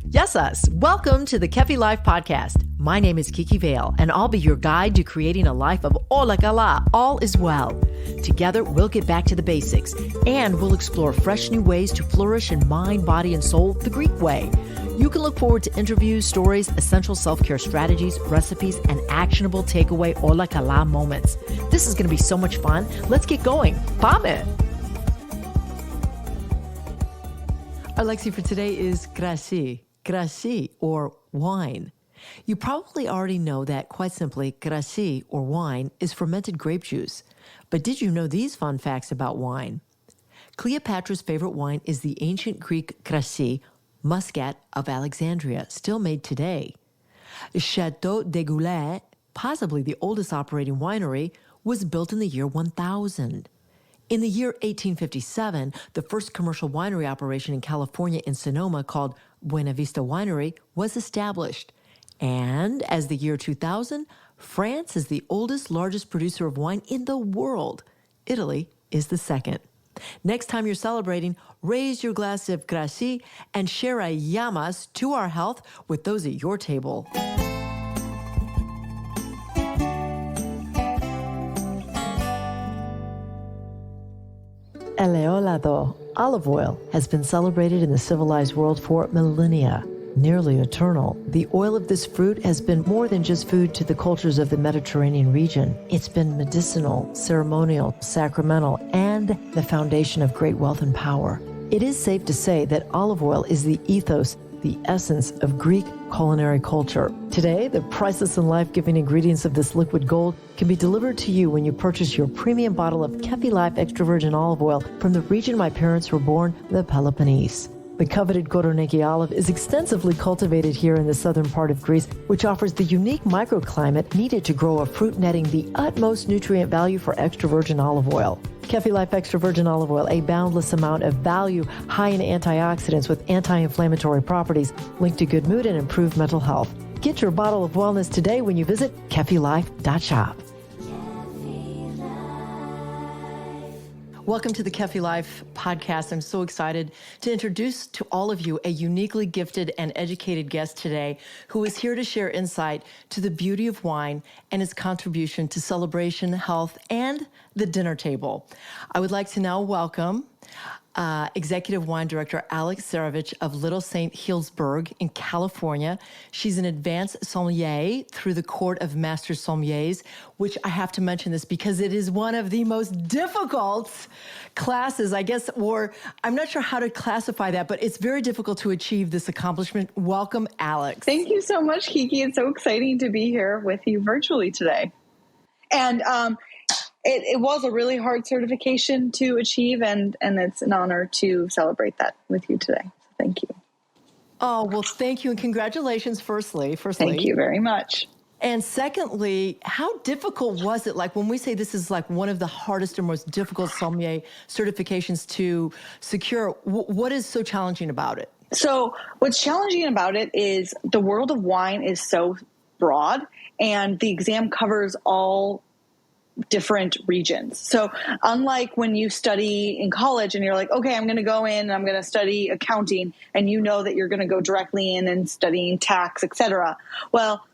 Yes, us. Welcome to the Kefi Life Podcast. My name is Kefi L, and I'll be your guide to creating a life of Ola Kala, all is well. Together, we'll get back to the basics, and we'll explore fresh new ways to flourish in mind, body, and soul the Greek way. You can look forward to interviews, stories, essential self-care strategies, recipes, and actionable takeaway Ola Kala moments. This is going to be so much fun. Let's get going. Πάμε! Our Lexi for today is Krasi. Krasi, or wine. You probably already know that, quite simply, Krasi, or wine, is fermented grape juice. But did you know these fun facts about wine? Cleopatra's favorite wine is the ancient Greek Krasi, Muscat of Alexandria, still made today. Chateau de Goulet, possibly the oldest operating winery, was built in the year 1000. In the year 1857, the first commercial winery operation in California in Sonoma, called Buena Vista Winery, was established. And as the year 2000, France is the oldest, largest producer of wine in the world. Italy is the second. Next time you're celebrating, raise your glass of Krasi and share a yamas to our health with those at your table. Eleolado, olive oil, has been celebrated in the civilized world for millennia. Nearly eternal, the oil of this fruit has been more than just food to the cultures of the Mediterranean region. It's been medicinal, ceremonial, sacramental, and the foundation of great wealth and power. It is safe to say that olive oil is the ethos, the essence of Greek culinary culture. Today, the priceless and life-giving ingredients of this liquid gold can be delivered to you when you purchase your premium bottle of Kefi Life extra virgin olive oil from the region my parents were born, the Peloponnese. The coveted Koroneiki olive is extensively cultivated here in the southern part of Greece, which offers the unique microclimate needed to grow a fruit netting the utmost nutrient value for extra virgin olive oil. Kefi Life extra virgin olive oil, a boundless amount of value, high in antioxidants with anti-inflammatory properties, linked to good mood and improved mental health. Get your bottle of wellness today when you visit kefilife.shop. Welcome to the Kefi Life Podcast. I'm so excited to introduce to all of you a uniquely gifted and educated guest today who is here to share insight to the beauty of wine and its contribution to celebration, health, and the dinner table. I would like to now welcome Executive Wine Director Alex Sarovich of Little St. Healdsburg in California. She's an advanced sommelier through the Court of Master Sommeliers, which I have to mention this because it is one of the most difficult classes, I guess, or I'm not sure how to classify that, but it's very difficult to achieve this accomplishment. Welcome, Alex. Thank you so much, Kiki. It's so exciting to be here with you virtually today. And it was a really hard certification to achieve, and it's an honor to celebrate that with you today. So thank you. Oh, well, thank you, and congratulations, firstly. Thank you very much. And secondly, how difficult was it? Like when we say this is like one of the hardest or most difficult sommelier certifications to secure, what is so challenging about it? So what's challenging about it is the world of wine is so broad, and the exam covers all different regions. So unlike when you study in college and you're like, okay, I'm going to go in and I'm going to study accounting, and you know that you're going to go directly in and studying tax, etc. Well,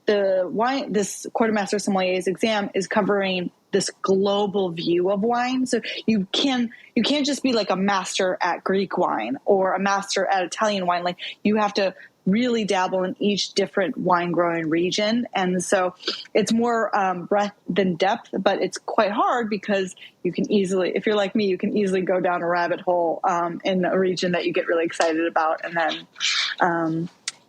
this Court of Master Sommeliers exam is covering this global view of wine. So you can't just be like a master at Greek wine or a master at Italian wine. Like you have to really dabble in each different wine growing region. And so it's more breadth than depth, but it's quite hard because you can easily, if you're like me, you can easily go down a rabbit hole in a region that you get really excited about, and then,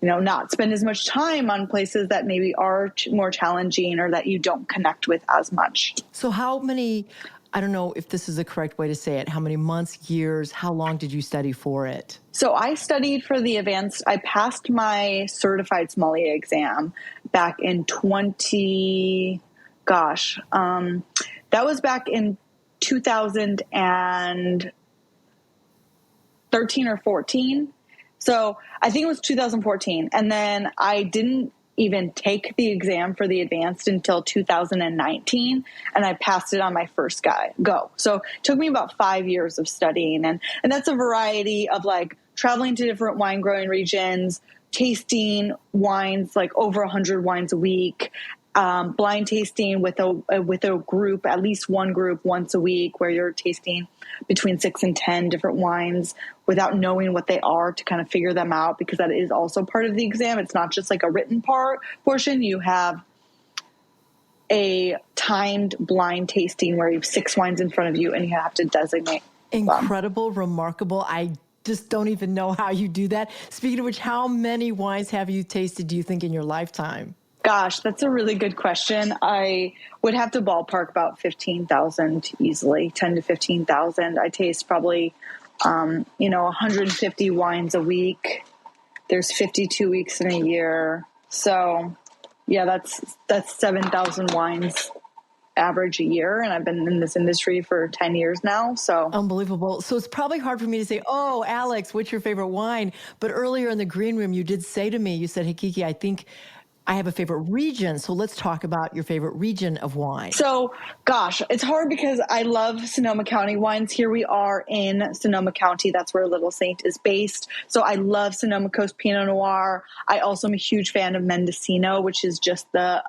not spend as much time on places that maybe are more challenging or that you don't connect with as much. So how many, I don't know if this is the correct way to say it, how many months, years, how long did you study for it? So I studied for the advanced. I passed my certified sommelier exam back in that was back in 2013 or 14. So I think it was 2014. And then I didn't even take the exam for the advanced until 2019, and I passed it on my first go. So it took me about 5 years of studying, and that's a variety of like traveling to different wine growing regions, tasting wines, like over 100 wines a week, blind tasting with a group, at least one group once a week, where you're tasting between 6 and 10 different wines without knowing what they are to kind of figure them out, because that is also part of the exam. It's not just like a written portion. You have a timed blind tasting where you have 6 wines in front of you and you have to designate. Incredible, remarkable. I just don't even know how you do that. Speaking of which, how many wines have you tasted, do you think, in your lifetime? Gosh, that's a really good question. I would have to ballpark about 15,000 easily, 10 to 15,000. I taste probably, 150 wines a week. There's 52 weeks in a year. So yeah, that's 7,000 wines average a year. And I've been in this industry for 10 years now. So unbelievable. So it's probably hard for me to say, oh, Alex, what's your favorite wine? But earlier in the green room, you did say to me, you said, hey, Kiki, I think I have a favorite region. So let's talk about your favorite region of wine. So, gosh, it's hard because I love Sonoma County wines. Here we are in Sonoma County. That's where Little Saint is based. So I love Sonoma Coast Pinot Noir. I also am a huge fan of Mendocino, which is just the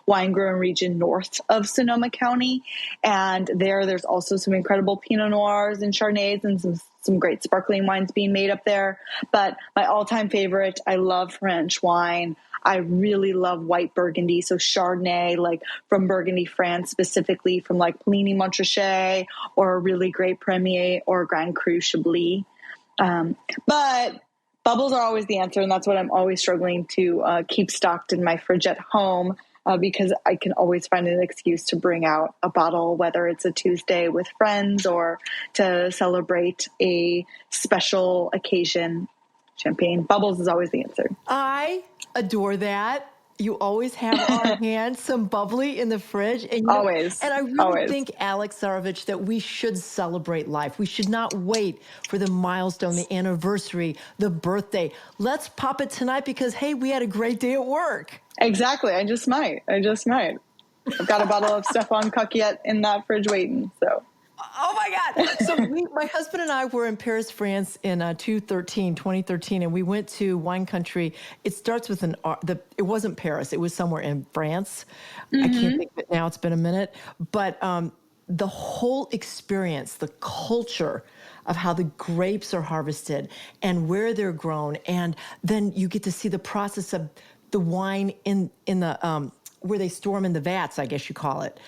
wine growing region north of Sonoma County. And there's also some incredible Pinot Noirs and Chardonnays and some great sparkling wines being made up there. But my all-time favorite, I love French wine. I really love white Burgundy. So Chardonnay, like from Burgundy, France, specifically from like Puligny-Montrachet, or a really great Premier or Grand Cru Chablis. But bubbles are always the answer. And that's what I'm always struggling to keep stocked in my fridge at home, because I can always find an excuse to bring out a bottle, whether it's a Tuesday with friends or to celebrate a special occasion. Champagne. Bubbles is always the answer. I adore that. You always have on hand some bubbly in the fridge. And always. And I really think, Alex Sarovich, that we should celebrate life. We should not wait for the milestone, the anniversary, the birthday. Let's pop it tonight because, hey, we had a great day at work. Exactly. I just might. I've got a bottle of Stefan Coquillette in that fridge waiting. So. Oh my God. So my husband and I were in Paris, France in 2013, and we went to wine country. It starts with it wasn't Paris. It was somewhere in France. Mm-hmm. I can't think of it now. It's been a minute. But the whole experience, the culture of how the grapes are harvested and where they're grown. And then you get to see the process of the wine in the, where they store them in the vats, I guess you call it.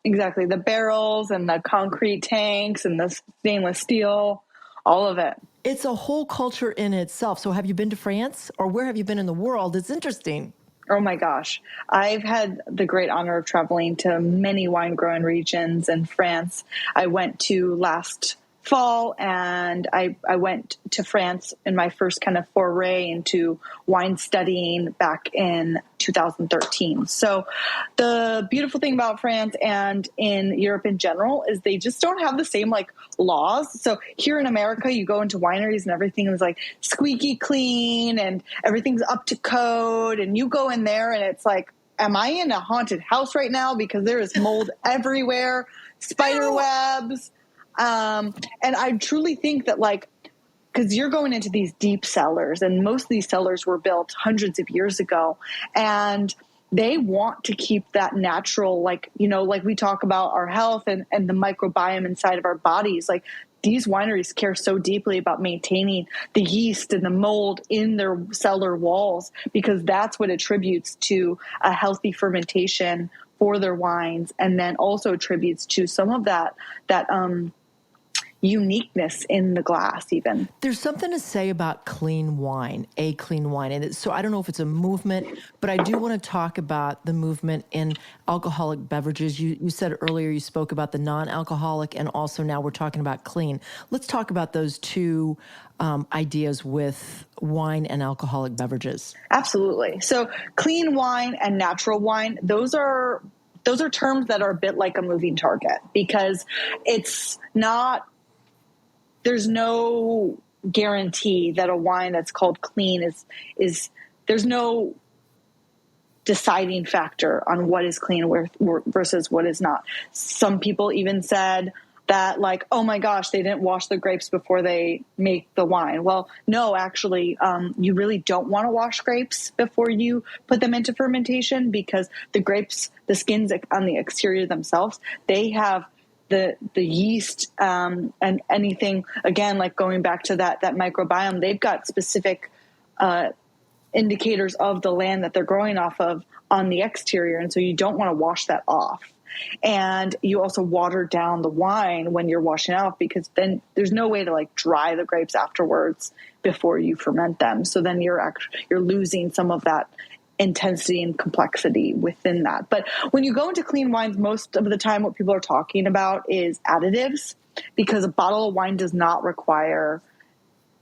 Exactly. The barrels and the concrete tanks and the stainless steel, all of it. It's a whole culture in itself. So have you been to France, or where have you been in the world? It's interesting. Oh my gosh. I've had the great honor of traveling to many wine growing regions in France. I went to last fall, and I went to France in my first kind of foray into wine studying back in 2013. So the beautiful thing about France and in Europe in general is they just don't have the same like laws. So here in America, you go into wineries and everything is like squeaky clean and everything's up to code. And you go in there and it's like, am I in a haunted house right now? Because there is mold everywhere, spider webs. And I truly think that because you're going into these deep cellars, and most of these cellars were built hundreds of years ago, and they want to keep that natural, like we talk about our health and the microbiome inside of our bodies. Like these wineries care so deeply about maintaining the yeast and the mold in their cellar walls, because that's what attributes to a healthy fermentation for their wines, and then also attributes to some of that uniqueness in the glass even. There's something to say about clean wine, a clean wine. And so I don't know if it's a movement, but I do want to talk about the movement in alcoholic beverages. You said earlier, you spoke about the non-alcoholic, and also now we're talking about clean. Let's talk about those two ideas with wine and alcoholic beverages. Absolutely. So clean wine and natural wine, those are terms that are a bit like a moving target, because it's not, there's no guarantee that a wine that's called clean is there's no deciding factor on what is clean versus what is not. Some people even said that like, oh my gosh, they didn't wash the grapes before they make the wine. Well, no, actually, you really don't want to wash grapes before you put them into fermentation, because the grapes, the skins on the exterior themselves, they have the yeast and anything, again, like going back to that microbiome, they've got specific indicators of the land that they're growing off of on the exterior. And so you don't want to wash that off. And you also water down the wine when you're washing it off, because then there's no way to like dry the grapes afterwards before you ferment them. So then you're losing some of that intensity and complexity within that. But when you go into clean wines, most of the time what people are talking about is additives, because a bottle of wine does not require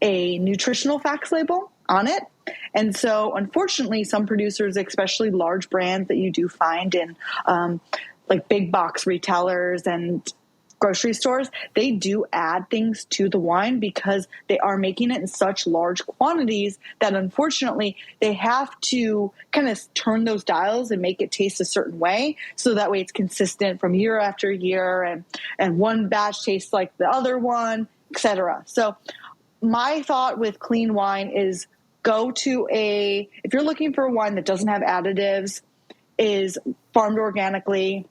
a nutritional facts label on it. And so unfortunately, some producers, especially large brands that you do find in like big box retailers and grocery stores, they do add things to the wine because they are making it in such large quantities that unfortunately they have to kind of turn those dials and make it taste a certain way. So that way it's consistent from year after year, and one batch tastes like the other one, etc. So my thought with clean wine is if you're looking for a wine that doesn't have additives, is farmed organically,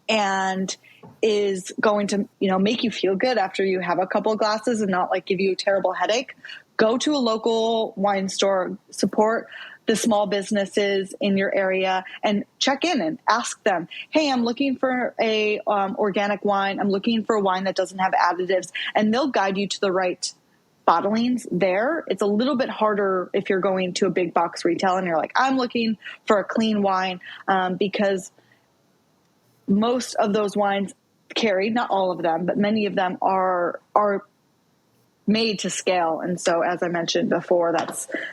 and is going to, make you feel good after you have a couple of glasses and not like give you a terrible headache, go to a local wine store, support the small businesses in your area, and check in and ask them, hey, I'm looking for a organic wine. I'm looking for a wine that doesn't have additives, and they'll guide you to the right bottlings there. It's a little bit harder if you're going to a big box retail and you're like, I'm looking for a clean wine, because most of those wines carry, not all of them, but many of them are made to scale. And so, as I mentioned before,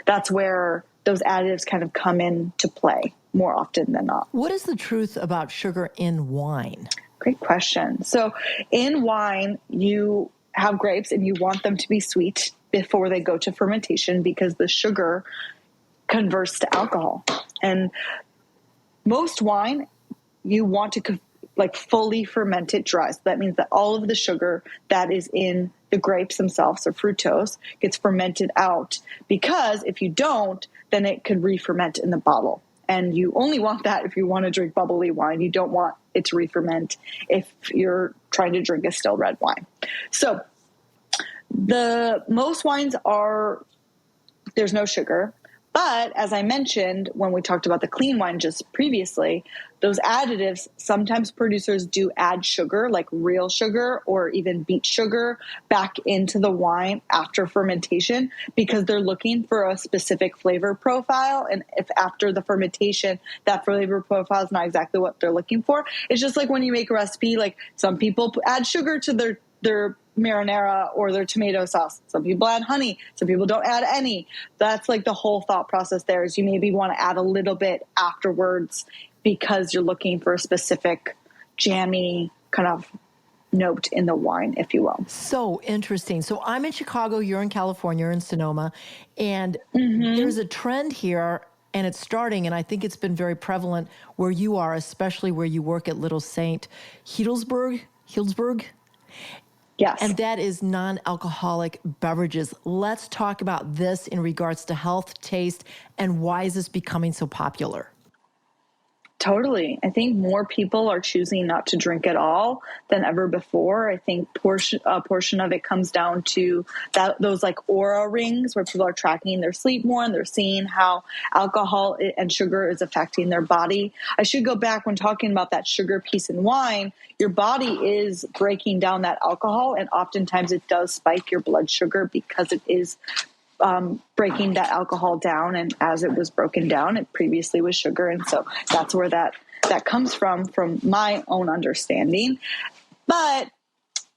that's where those additives kind of come into play more often than not. What is the truth about sugar in wine? Great question. So in wine, you have grapes and you want them to be sweet before they go to fermentation, because the sugar converts to alcohol. And most wine, you want to fully ferment it dry. So that means that all of the sugar that is in the grapes themselves, or fructose, gets fermented out, because if you don't, then it could re-ferment in the bottle. And you only want that if you want to drink bubbly wine. You don't want it to re-ferment if you're trying to drink a still red wine. So most wines there's no sugar. But as I mentioned, when we talked about the clean wine just previously, those additives, sometimes producers do add sugar, like real sugar or even beet sugar, back into the wine after fermentation, because they're looking for a specific flavor profile. And if after the fermentation, that flavor profile is not exactly what they're looking for, it's just like when you make a recipe, like some people add sugar to their marinara or their tomato sauce. Some people add honey. Some people don't add any. That's like the whole thought process there, is you maybe want to add a little bit afterwards because you're looking for a specific jammy kind of note in the wine, if you will. So interesting. So I'm in Chicago, you're in California, you're in Sonoma, and there's a trend here, and it's starting, and I think it's been very prevalent where you are, especially where you work at Little Saint Healdsburg. Yes. And that is non-alcoholic beverages. Let's talk about this in regards to health, taste, and why is this becoming so popular? Totally. I think more people are choosing not to drink at all than ever before. I think a portion of it comes down to those like aura rings, where people are tracking their sleep more and they're seeing how alcohol and sugar is affecting their body. I should go back when talking about that sugar piece in wine. Your body is breaking down that alcohol, and oftentimes it does spike your blood sugar because it is breaking that alcohol down. And as it was broken down, it previously was sugar. And so that's where that comes from my own understanding. But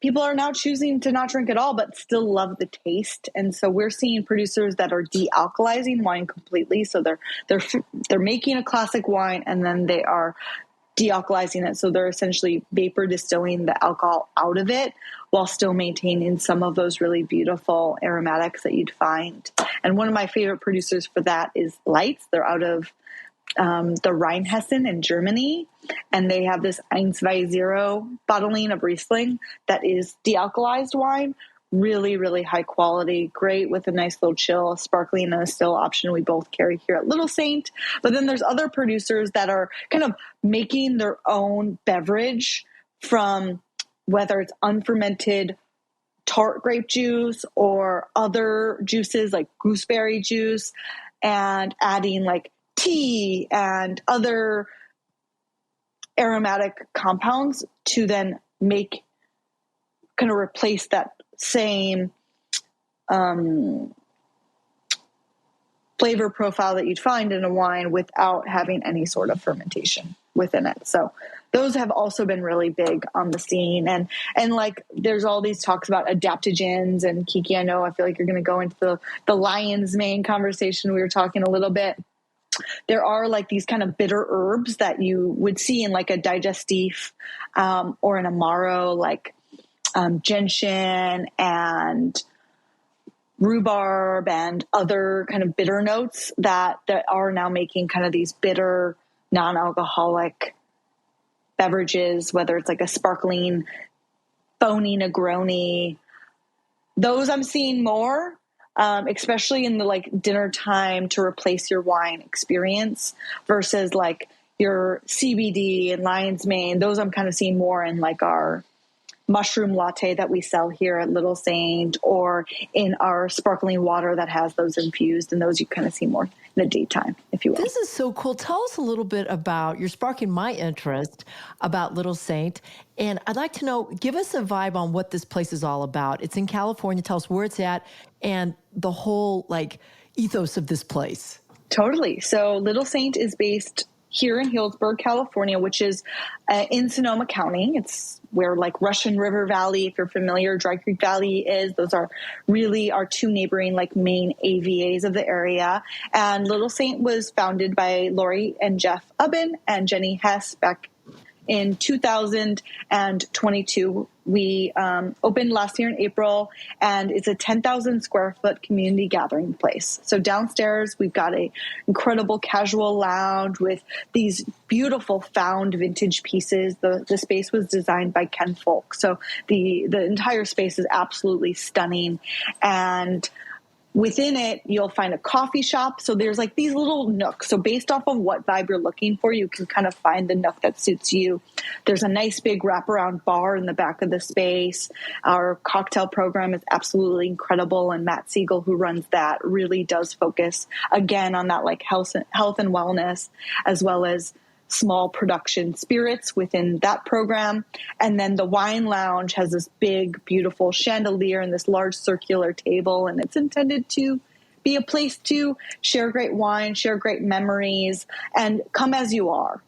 people are now choosing to not drink at all, but still love the taste. And so we're seeing producers that are de-alkalizing wine completely. So they're making a classic wine and then they are de-alkalizing it. So they're essentially vapor distilling the alcohol out of it while still maintaining some of those really beautiful aromatics that you'd find. And one of my favorite producers for that is Lights. They're out of the Rheinhessen in Germany, and they have this 1,2 bottling of Riesling that is dealcoholized wine. Really, really high quality, great with a nice little chill, a sparkling and a still option we both carry here at Little Saint. But then there's other producers that are kind of making their own beverage from whether it's unfermented tart grape juice or other juices like gooseberry juice, and adding like tea and other aromatic compounds to then make, kind of replace that same flavor profile that you'd find in a wine without having any sort of fermentation within it. So those have also been really big on the scene. And like, there's all these talks about adaptogens, and Kiki, I feel like you're going to go into the lion's mane conversation. We were talking a little bit. There are like these kind of bitter herbs that you would see in like a digestif or an amaro, like gentian and rhubarb and other kind of bitter notes that are now making kind of these bitter non-alcoholic beverages, whether it's like a sparkling phony Negroni. Those I'm seeing more, especially in the like dinner time to replace your wine experience versus like your CBD and lion's mane. Those I'm kind of seeing more in like our mushroom latte that we sell here at Little Saint, or in our sparkling water that has those infused, and those you kind of see more in the daytime, if you will. This is so cool. Tell us a little bit about, you're sparking my interest about Little Saint, and I'd like to know, give us a vibe on what this place is all about. It's in California. Tell us where it's at and the whole like ethos of this place. Totally. So Little Saint is based here in Healdsburg, California, which is in Sonoma County. It's where like Russian River Valley, if you're familiar, Dry Creek Valley is. Those are really our two neighboring like main AVAs of the area. And Little Saint was founded by Lori and Jeff Ubben and Jenny Hess back in 2022. We opened last year in April, and it's a 10,000 square foot community gathering place. So downstairs, we've got a incredible casual lounge with these beautiful found vintage pieces. The space was designed by Ken Folk. So the entire space is absolutely stunning. And within it, you'll find a coffee shop. So there's like these little nooks. So based off of what vibe you're looking for, you can kind of find the nook that suits you. There's a nice big wraparound bar in the back of the space. Our cocktail program is absolutely incredible. And Matt Siegel, who runs that, really does focus again on that like health and wellness, as well as small production spirits within that program. And then the wine lounge has this big, beautiful chandelier and this large circular table. And it's intended to be a place to share great wine, share great memories, and come as you are.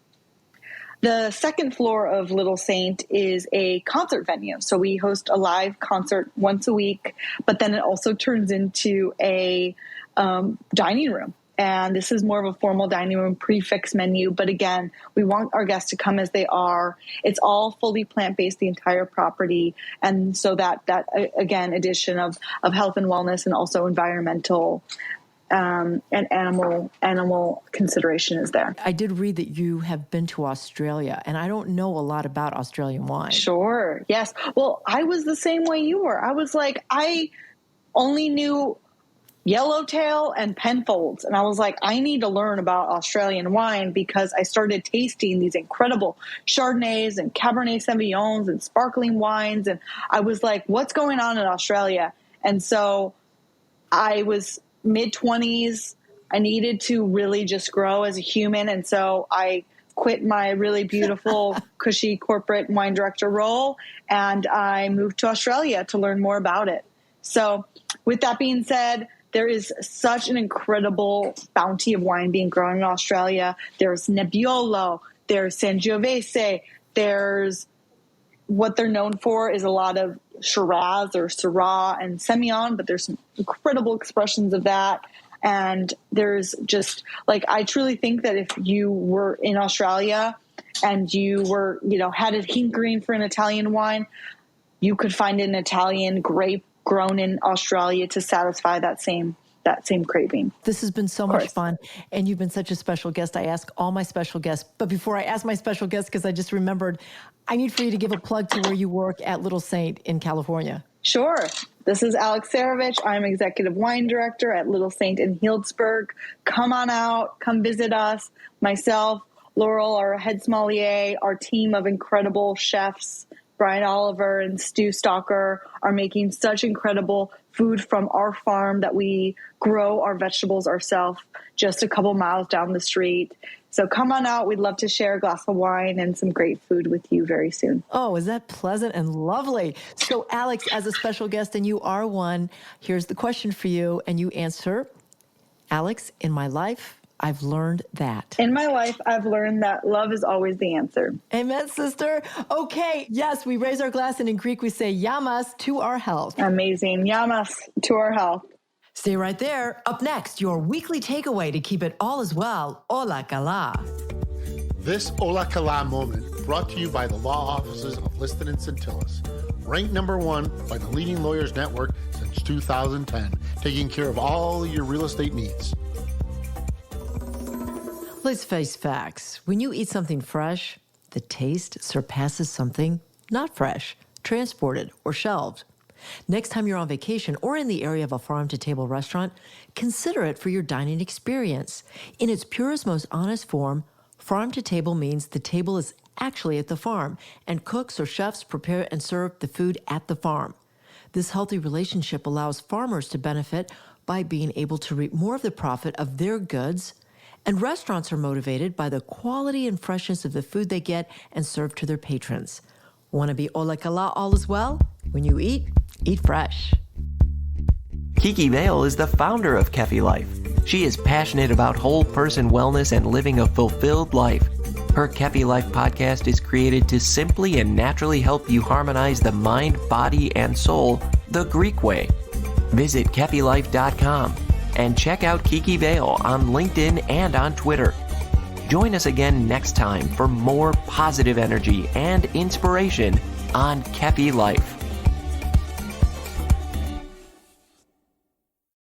The second floor of Little Saint is a concert venue. So we host a live concert once a week, but then it also turns into a dining room. And this is more of a formal dining room prefix menu. But again, we want our guests to come as they are. It's all fully plant-based, the entire property. And so that again, addition of health and wellness and also environmental and animal consideration is there. I did read that you have been to Australia, and I don't know a lot about Australian wine. Sure. Yes. Well, I was the same way you were. I was like, I only knew Yellowtail and Penfolds. And I was like, I need to learn about Australian wine, because I started tasting these incredible Chardonnays and Cabernet Sauvignons and sparkling wines. And I was like, what's going on in Australia? And so I was mid-20s. I needed to really just grow as a human. And so I quit my really beautiful, cushy corporate wine director role, and I moved to Australia to learn more about it. So with that being said, there is such an incredible bounty of wine being grown in Australia. There's Nebbiolo, there's Sangiovese, there's what they're known for is a lot of Shiraz or Syrah and Semillon, but there's some incredible expressions of that. And there's just like, I truly think that if you were in Australia and you were, had a hankering for an Italian wine, you could find an Italian grape grown in Australia to satisfy that same that same craving. This has been so much fun, and you've been such a special guest. I ask all my special guests, but before I ask my special guest, because I just remembered, I need for you to give a plug to where you work at Little Saint in California. Sure. This is Alex Sarovich. I'm Executive Wine Director at Little Saint in Healdsburg. Come on out. Come visit us. Myself, Laurel, our head sommelier, our team of incredible chefs, Brian Oliver and Stu Stalker, are making such incredible food from our farm that we grow our vegetables ourselves just a couple miles down the street. So come on out. We'd love to share a glass of wine and some great food with you very soon. Oh, is that pleasant and lovely? So Alex, as a special guest, and you are one, here's the question for you, and you answer. Alex, in my life, I've learned that. In my life, I've learned that love is always the answer. Amen, sister. Okay, yes, we raise our glass, and in Greek we say yamas, to our health. Amazing. Yamas, to our health. Stay right there. Up next, your weekly takeaway to keep it all as well. Ola kala. This Ola kala moment brought to you by the law offices of Liston and Centillus. Ranked number 1 by the leading lawyers network since 2010, taking care of all your real estate needs. Let's face facts. When you eat something fresh, the taste surpasses something not fresh, transported, or shelved. Next time you're on vacation or in the area of a farm-to-table restaurant, consider it for your dining experience. In its purest, most honest form, farm-to-table means the table is actually at the farm, and cooks or chefs prepare and serve the food at the farm. This healthy relationship allows farmers to benefit by being able to reap more of the profit of their goods, and restaurants are motivated by the quality and freshness of the food they get and serve to their patrons. Want to be ola kala all as well? When you eat fresh. Kefi L is the founder of Kefi Life. She is passionate about whole person wellness and living a fulfilled life. Her Kefi Life podcast is created to simply and naturally help you harmonize the mind, body, and soul the Greek way. Visit KefiLife.com and check out Kefi Vale on LinkedIn and on Twitter. Join us again next time for more positive energy and inspiration on Kefi Life.